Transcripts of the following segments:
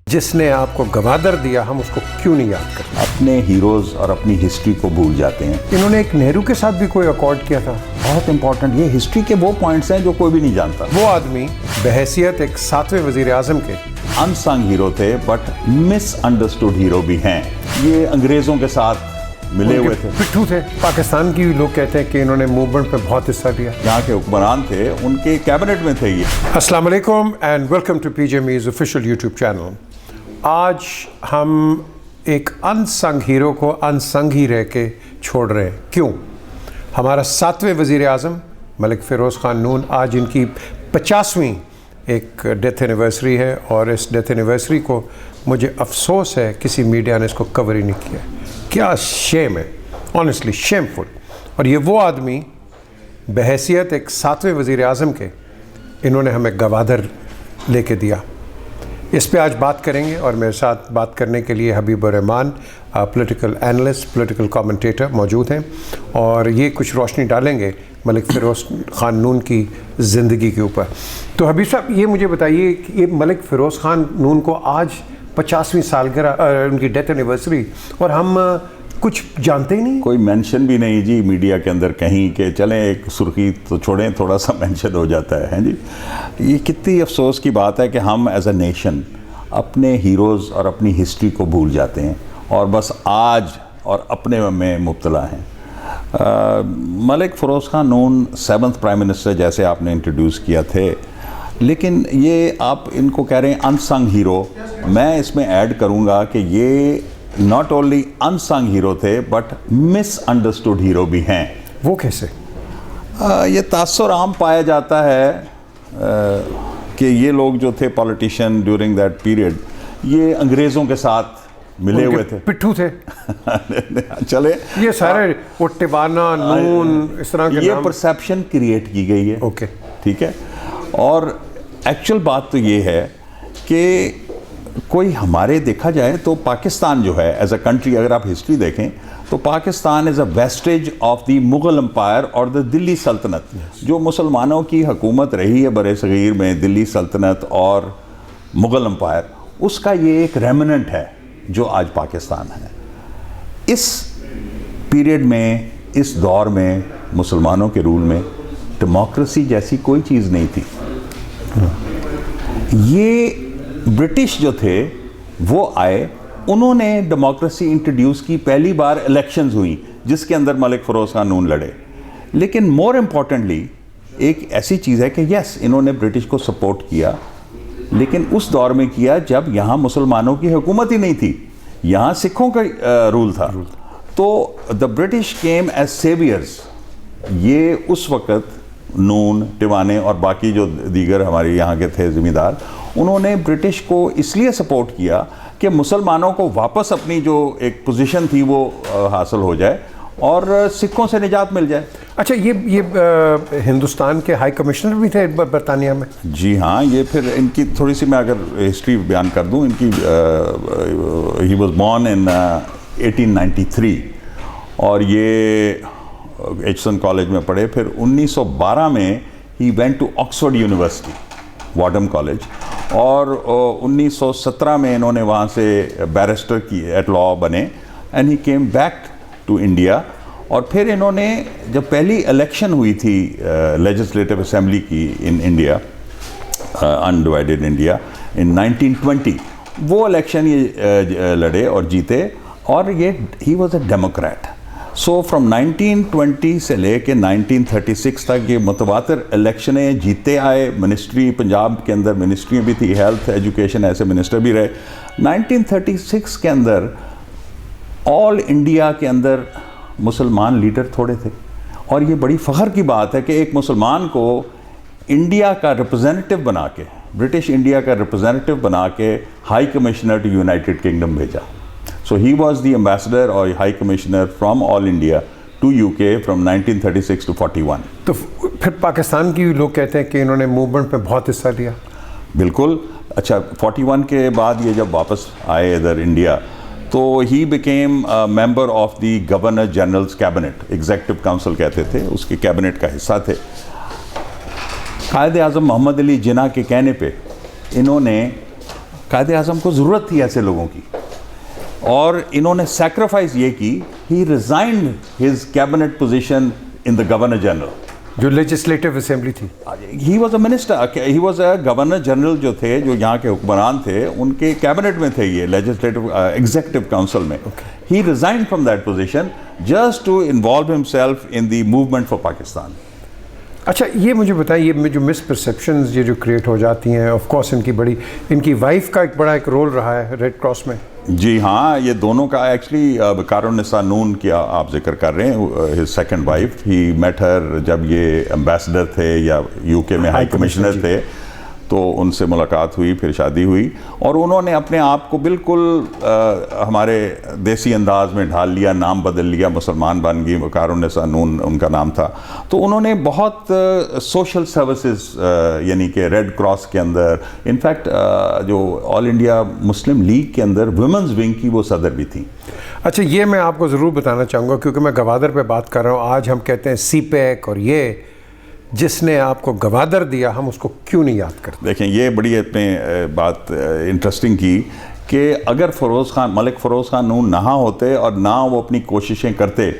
जिसने आपको गवादर दिया, हम उसको क्यों नहीं याद करते? अपने हीरोज़ और अपनी हिस्ट्री को भूल जाते हैं। इन्होंने एक नेहरू के साथ भी कोई अकॉर्ड किया था। बहुत इंपॉर्टेंट, ये हिस्ट्री के वो पॉइंट्स हैं जो कोई भी नहीं जानता। वो आदमी बहैसियत एक 7वें वजीर आजम के अनसंग हीरो थे, बट मिसअंडरस्टूड हीरो भी हैं। ये अंग्रेज़ों के साथ मिले हुए थे, पिट्ठू थे। पाकिस्तान की भी लोग कहते हैं कि इन्होंने मूवमेंट पे बहुत हिस्सा लिया। यहाँ के हुक्मरान थे, उनके कैबिनेट में थे ये। अस्सलाम वालेकुम एंड वेलकम टू पीजे मीज़ ऑफिशियल यूट्यूब चैनल। आज हम एक अनसंग हीरो को अनसंग ही रह के छोड़ रहे हैं। क्यों? हमारा 7वें वज़ीर आज़म मलिक फ़िरोज़ ख़ान नून, आज इनकी 50वीं एक डेथ एनिवर्सरी है और इस डेथ एनिवर्सरी को मुझे अफसोस है किसी मीडिया ने इसको कवर ही नहीं किया। क्या शेम है, ऑनेस्टली शेमफुल। और ये वो आदमी बहैसियत एक 7वें वज़ीर आज़म के, इन्होंने हमें गवादर लेके दिया। इस पे आज बात करेंगे और मेरे साथ बात करने के लिए Habibur Rahman political analyst, political commentator मौजूद हैं और ये कुछ रोशनी डालेंगे मलिक फ़िरोज़ ख़ान नून की ज़िंदगी के ऊपर। तो हबीब साहब, ये मुझे बताइए कि ये मलिक फ़िरोज़ ख़ान नून को आज 50वीं सालगिरह, उनकी डेथ एनिवर्सरी, और हम कुछ जानते ही नहीं। कोई मेंशन भी नहीं जी मीडिया के अंदर कहीं के चलें, एक सुर्खी तो छोड़ें, थोड़ा सा मेंशन हो जाता है जी। ये कितनी अफसोस की बात है कि हम एज अ नेशन अपने हीरोज़ और अपनी हिस्ट्री को भूल जाते हैं और बस आज और अपने में मुब्तला हैं। मलिक फ़िरोज़ ख़ान नून 7th प्राइम मिनिस्टर जैसे आपने इंट्रोड्यूस किया थे, लेकिन ये आप इनको कह रहे हैं अनसंग हीरो। मैं इसमें ऐड करूँगा कि ये नॉट ओनली अनसंग हीरो थे बट मिसअंडरस्टूड हीरो भी हैं। वो कैसे? ये तासुर आम पाया जाता है कि ये लोग जो थे पॉलिटिशियन ड्यूरिंग दैट पीरियड, ये अंग्रेज़ों के साथ मिले हुए थे, पिट्ठू थे। चले ये सारे वो टिवाना, नून, इस तरह के ये नाम। परसेप्शन क्रिएट की गई है। ओके, ठीक है। और एक्चुअल बात तो ये है कि कोई हमारे देखा जाए तो पाकिस्तान जो है एज अ कंट्री, अगर आप हिस्ट्री देखें तो Pakistan is a wastage of the Mughal empire और द दिल्ली सल्तनत। जो मुसलमानों की हुकूमत रही है बर सग़ीर में, दिल्ली सल्तनत और मुग़ल एम्पायर, उसका ये एक रेमिनेंट है जो आज पाकिस्तान है। इस पीरियड में, इस दौर में, मुसलमानों के रूल में डेमोक्रेसी जैसी कोई चीज़ नहीं थी। ये ब्रिटिश जो थे वो आए, उन्होंने डेमोक्रेसी इंट्रोड्यूस की। पहली बार इलेक्शंस हुई जिसके अंदर मलिक फ़िरोज़ ख़ान नून लड़े। लेकिन मोर इम्पॉर्टेंटली एक ऐसी चीज़ है कि यस, इन्होंने ब्रिटिश को सपोर्ट किया, लेकिन उस दौर में किया जब यहाँ मुसलमानों की हुकूमत ही नहीं थी, यहाँ सिखों का रूल था। तो the British came as saviours. ये उस वक़्त नून, टिवाने और बाकी जो दीगर हमारे यहाँ के थे ज़मींदार, उन्होंने ब्रिटिश को इसलिए सपोर्ट किया कि मुसलमानों को वापस अपनी जो एक पोजीशन थी वो हासिल हो जाए और सिखों से निजात मिल जाए। अच्छा, ये हिंदुस्तान के हाई कमिश्नर भी थे बरतानिया में? जी हाँ। ये फिर इनकी थोड़ी सी मैं अगर हिस्ट्री बयान कर दूँ इनकी, ही वॉज बॉर्न इन 1893 और ये एचसन कॉलेज में पढ़े। फिर 1912 में he went to Oxford university, Wadham college, और 1917 में इन्होंने वहाँ से बैरिस्टर की एट लॉ बने and he came back to India. और फिर इन्होंने जब पहली इलेक्शन हुई थी लेजिस्लेटिव असेंबली की इन इंडिया, अनडिवाइडेड इंडिया, इन 1920, वो इलेक्शन ये लड़े और जीते और ये ही was a Democrat. So from 1920 से लेके 1936 तक ये मुतवातिर इलेक्शनें जीते आए। मिनिस्ट्री पंजाब के अंदर मिनिस्ट्रियाँ भी थी, हेल्थ, एजुकेशन, ऐसे मिनिस्टर भी रहे। 1936 के अंदर ऑल इंडिया के अंदर मुसलमान लीडर थोड़े थे और ये बड़ी फ़ख्र की बात है कि एक मुसलमान को इंडिया का रिप्रेजेंटेटिव बना के, ब्रिटिश इंडिया का रिप्रेजेंटेटिव बना के high commissioner to United Kingdom भेजा। So he was the ambassador or high commissioner from all India to UK from 1936 to 41. तो फिर पाकिस्तान की लोग कहते हैं कि इन्होंने मूवमेंट में बहुत हिस्सा लिया। बिल्कुल। अच्छा, 41 के बाद ये जब वापस आए इधर इंडिया, तो he became member of the governor generals cabinet, executive council कहते थे, उसके कैबिनेट का हिस्सा थे। कायद आज़म मोहम्मद अली जिन्ना के कहने पे इन्होंने कायदे आज़म को ज़रूरत थी ऐसे लोगों की, और इन्होंने सेक्रीफाइस ये की, he resigned his cabinet position in the governor general, जो लेजिस्लेटिव असेंबली थी। He was a minister, he was a governor general जो थे, जो यहाँ के हुक्मरान थे, उनके कैबिनेट में थे ये, लेजिस्लेटिव एग्जीक्यूटिव काउंसिल में। He resigned from that position just to involve himself in the movement for Pakistan. अच्छा, ये मुझे बताइए, ये जो मिसपरसेप्शंस ये जो क्रिएट हो जाती हैं, ऑफ कोर्स इनकी वाइफ का एक बड़ा रोल रहा है रेड क्रॉस में। जी हाँ, ये दोनों का एक्चुअली कारुनिसा नून की आप जिक्र कर रहे हैं, his second wife, he met her जब ये एम्बेसडर थे या यूके में हाई कमिश्नर थे, तो उनसे मुलाकात हुई, फिर शादी हुई, और उन्होंने अपने आप को बिल्कुल हमारे देसी अंदाज में ढाल लिया, नाम बदल लिया, मुसलमान बन गई, कारुनिसा नून उनका नाम था। तो उन्होंने बहुत सोशल सर्विसेज, यानी कि रेड क्रॉस के अंदर, इनफैक्ट जो ऑल इंडिया मुस्लिम लीग के अंदर वुमेंस विंग की वो सदर भी थी। अच्छा, ये मैं आपको ज़रूर बताना चाहूँगा, क्योंकि मैं गवादर पे बात कर रहा हूँ। आज हम कहते हैं सीपैक, और ये जिसने आपको गवादर दिया, हम उसको क्यों नहीं याद करते? देखें, ये बड़ी अपने बात इंटरेस्टिंग की कि अगर मलिक फ़रोज़ ख़ान नून ना होते और ना वो अपनी कोशिशें करते,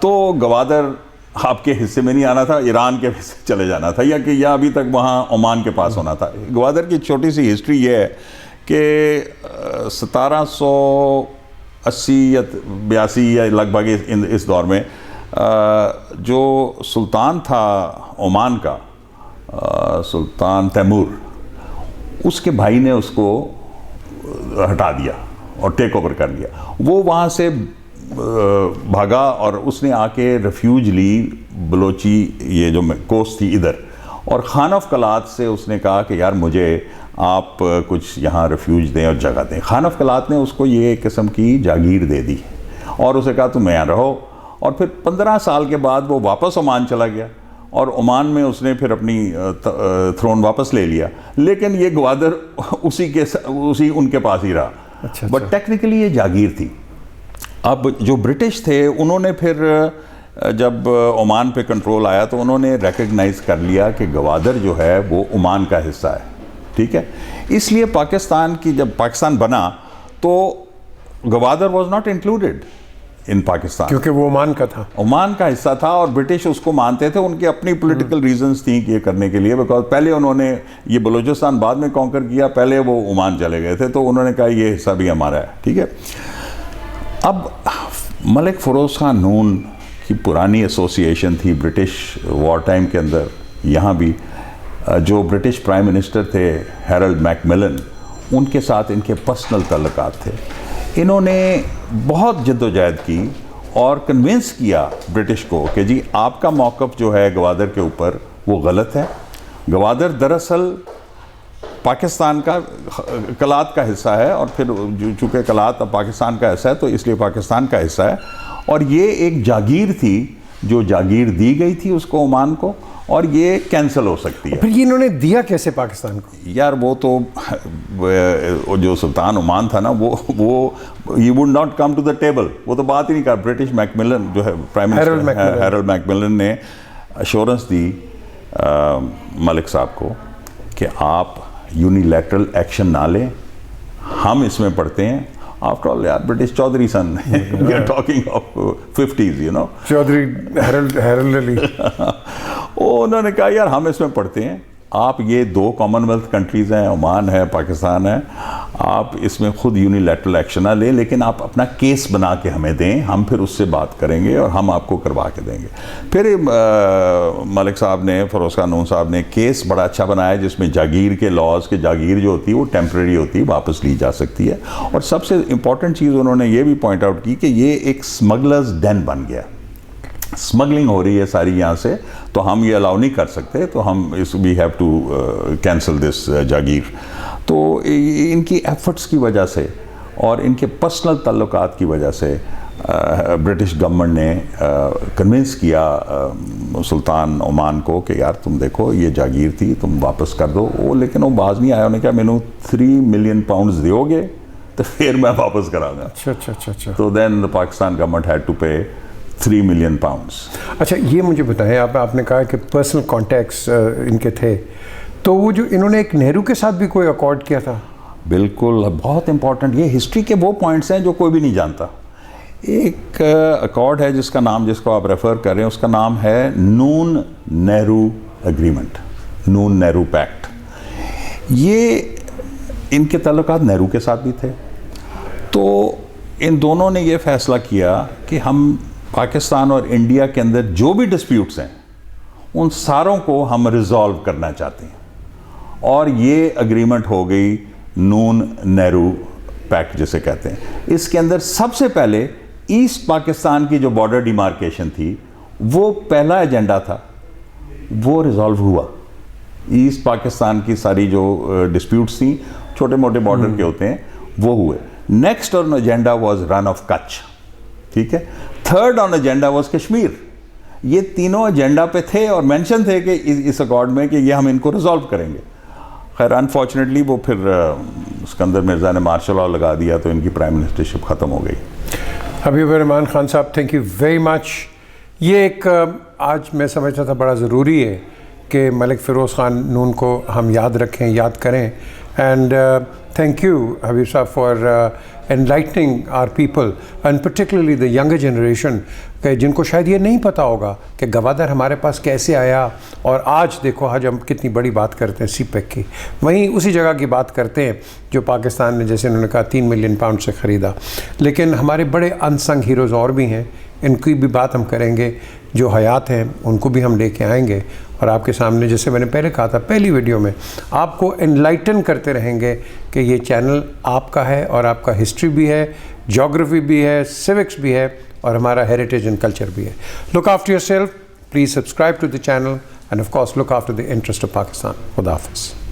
तो गवादर आपके हिस्से में नहीं आना था, ईरान के हिस्से चले जाना था, या अभी तक वहाँ ओमान के पास होना था। गवादर की छोटी सी हिस्ट्री ये है कि 1780 या 82 या लगभग इस दौर में जो सुल्तान था ओमान का, सुल्तान तैमूर, उसके भाई ने उसको हटा दिया और टेक ओवर कर लिया। वो वहाँ से भागा और उसने आके रेफ्यूज ली बलोची, ये जो कोस्ट थी इधर, और खान ऑफ कलात से उसने कहा कि यार मुझे आप कुछ यहाँ रेफ्यूज दें और जगह दें। खान ऑफ कलात ने उसको ये किस्म की जागीर दे दी और उसे कहा तुम यहाँ रहो, और फिर 15 साल के बाद वो वापस ओमान चला गया, और ओमान में उसने फिर अपनी थ्रोन वापस ले लिया, लेकिन ये गवादर उसी उनके पास ही रहा। अच्छा, बट टेक्निकली ये जागीर थी। अब जो ब्रिटिश थे, उन्होंने फिर जब ओमान पे कंट्रोल आया, तो उन्होंने रिकग्नाइज़ कर लिया कि गवादर जो है वो ओमान का हिस्सा है, ठीक है। इसलिए जब पाकिस्तान बना, तो Gwadar was not included in Pakistan, क्योंकि वो ओमान का था, ओमान का हिस्सा था, और ब्रिटिश उसको मानते थे। उनकी अपनी पॉलिटिकल रीजंस थी कि ये करने के लिए, बिकॉज पहले उन्होंने ये बलूचिस्तान बाद में कॉन्कर किया, पहले वो ओमान चले गए थे, तो उन्होंने कहा ये हिस्सा भी हमारा है, ठीक है। अब मलिक फ़रोज़ ख़ान नून की पुरानी एसोसिएशन थी ब्रिटिश वॉर टाइम के अंदर, यहाँ भी जो ब्रिटिश प्राइम मिनिस्टर थे हैरोल्ड मैकमिलन, उनके साथ इनके पर्सनल ताल्लुकात थे। इन्होंने बहुत जद्दोजहद की और कन्विंस किया ब्रिटिश को कि जी आपका मौक़िफ़ जो है गवादर के ऊपर वो गलत है। गवादर दरअसल पाकिस्तान का कलात का हिस्सा है, और फिर चूँकि कलात अब पाकिस्तान का हिस्सा है, तो इसलिए पाकिस्तान का हिस्सा है, और ये एक जागीर थी, जो जागीर दी गई थी उसको ओमान को, और ये कैंसिल हो सकती है। फिर ये इन्होंने दिया कैसे पाकिस्तान को? यार वो तो जो सुल्तान ओमान था ना, वो he would not come to the table, वो तो बात ही नहीं कर। ब्रिटिश मैकमिलन जो है प्राइम मिनिस्टर हैरोल्ड मैकमिलन ने अश्योरेंस दी मलिक साहब को कि आप यूनिलैटरल एक्शन ना लें, हम इसमें पढ़ते हैं। आफ्टर ऑल यार British Chaudhry son, we are talking of 50s, you know, Chaudhry Harold Ali. उन्होंने कहा यार हम इसमें पढ़ते हैं, आप ये 2 कॉमनवेल्थ कंट्रीज़ हैं, ओमान है, पाकिस्तान है, आप इसमें खुद यूनिलैटरल एक्शन ना लें, लेकिन आप अपना केस बना के हमें दें, हम फिर उससे बात करेंगे और हम आपको करवा के देंगे। फिर मलिक साहब ने, फ़रोज़ ख़ान नून साहब ने केस बड़ा अच्छा बनाया, जिसमें जागीर के लॉज के, जागीर जो होती है वो टेम्प्रेरी होती है, वापस ली जा सकती है। और सबसे इम्पॉर्टेंट चीज़ उन्होंने ये भी पॉइंट आउट की कि ये एक स्मगलर्स डेन बन गया, स्मगलिंग हो रही है सारी यहाँ से, तो हम ये अलाउ नहीं कर सकते, तो हम we have to cancel this जागीर। तो इनकी एफर्ट्स की वजह से और इनके पर्सनल ताल्लुकात की वजह से ब्रिटिश गवर्नमेंट ने कन्विंस किया सुल्तान ओमान को कि यार तुम देखो ये जागीर थी, तुम वापस कर दो। वो लेकिन वो बाज नहीं आया, उन्होंने कहा मैनू 3 मिलियन पाउंड्स दोगे तो फिर मैं वापस कराऊंगा। अच्छा। तो then the Pakistan government had to pay 3 million pounds. अच्छा, ये मुझे बताएं, आपने कहा कि पर्सनल कॉन्टैक्ट्स इनके थे, तो वो जो इन्होंने एक नेहरू के साथ भी कोई अकॉर्ड किया था? बिल्कुल, बहुत इंपॉर्टेंट। ये हिस्ट्री के वो पॉइंट्स हैं जो कोई भी नहीं जानता। एक अकॉर्ड है जिसको आप रेफर कर रहे हैं, उसका नाम है नून नेहरू एग्रीमेंट, नून नेहरू पैक्ट। ये इनके ताल्लुकात नेहरू के साथ भी थे। तो इन दोनों ने ये फैसला किया कि हम पाकिस्तान और इंडिया के अंदर जो भी डिस्प्यूट्स हैं उन सारों को हम रिजॉल्व करना चाहते हैं, और ये एग्रीमेंट हो गई नून नेहरू पैक्ट जिसे कहते हैं। इसके अंदर सबसे पहले ईस्ट पाकिस्तान की जो बॉर्डर डिमार्केशन थी, वो पहला एजेंडा था, वो रिजॉल्व हुआ। ईस्ट पाकिस्तान की सारी जो डिस्प्यूट्स थी, छोटे मोटे बॉर्डर के होते हैं, वो हुए। Next on agenda was run of Kutch, ठीक है। Third on agenda was Kashmir. ये तीनों एजेंडा पे थे और मेंशन थे कि इस अकॉर्ड में कि ये हम इनको रिजॉल्व करेंगे। खैर अनफॉर्चुनेटली वो फिर सिकंदर मिर्ज़ा ने मार्शल लॉ लगा दिया, तो इनकी प्राइम मिनिस्टरशिप ख़त्म हो गई। हबीब रहमान खान साहब, थैंक यू वेरी मच। ये एक आज मैं समझता था बड़ा ज़रूरी है कि मलिक फ़िरोज़ ख़ान नून को हम याद रखें, याद करें। And thank you Habib sahab for enlightening our people and particularly the younger generation, जिनको शायद ये नहीं पता होगा कि गवादर हमारे पास कैसे आया। और आज देखो, आज हम कितनी बड़ी बात करते हैं सीपेक की, वहीं उसी जगह की बात करते हैं जो पाकिस्तान ने, जैसे उन्होंने कहा, 3 मिलियन पाउंड से ख़रीदा। लेकिन हमारे बड़े अनसंग हीरोज़ और भी हैं, इनकी भी बात हम करेंगे। जो हयात हैं उनको भी हम लेके आएंगे और आपके सामने, जैसे मैंने पहले कहा था पहली वीडियो में, आपको एनलाइटन करते रहेंगे कि ये चैनल आपका है और आपका हिस्ट्री भी है, ज्योग्राफी भी है, सिविक्स भी है और हमारा हेरिटेज एंड कल्चर भी है। Look after yourself, please subscribe to the channel and of course look after the interest of Pakistan. खुदा हाफ़िज़।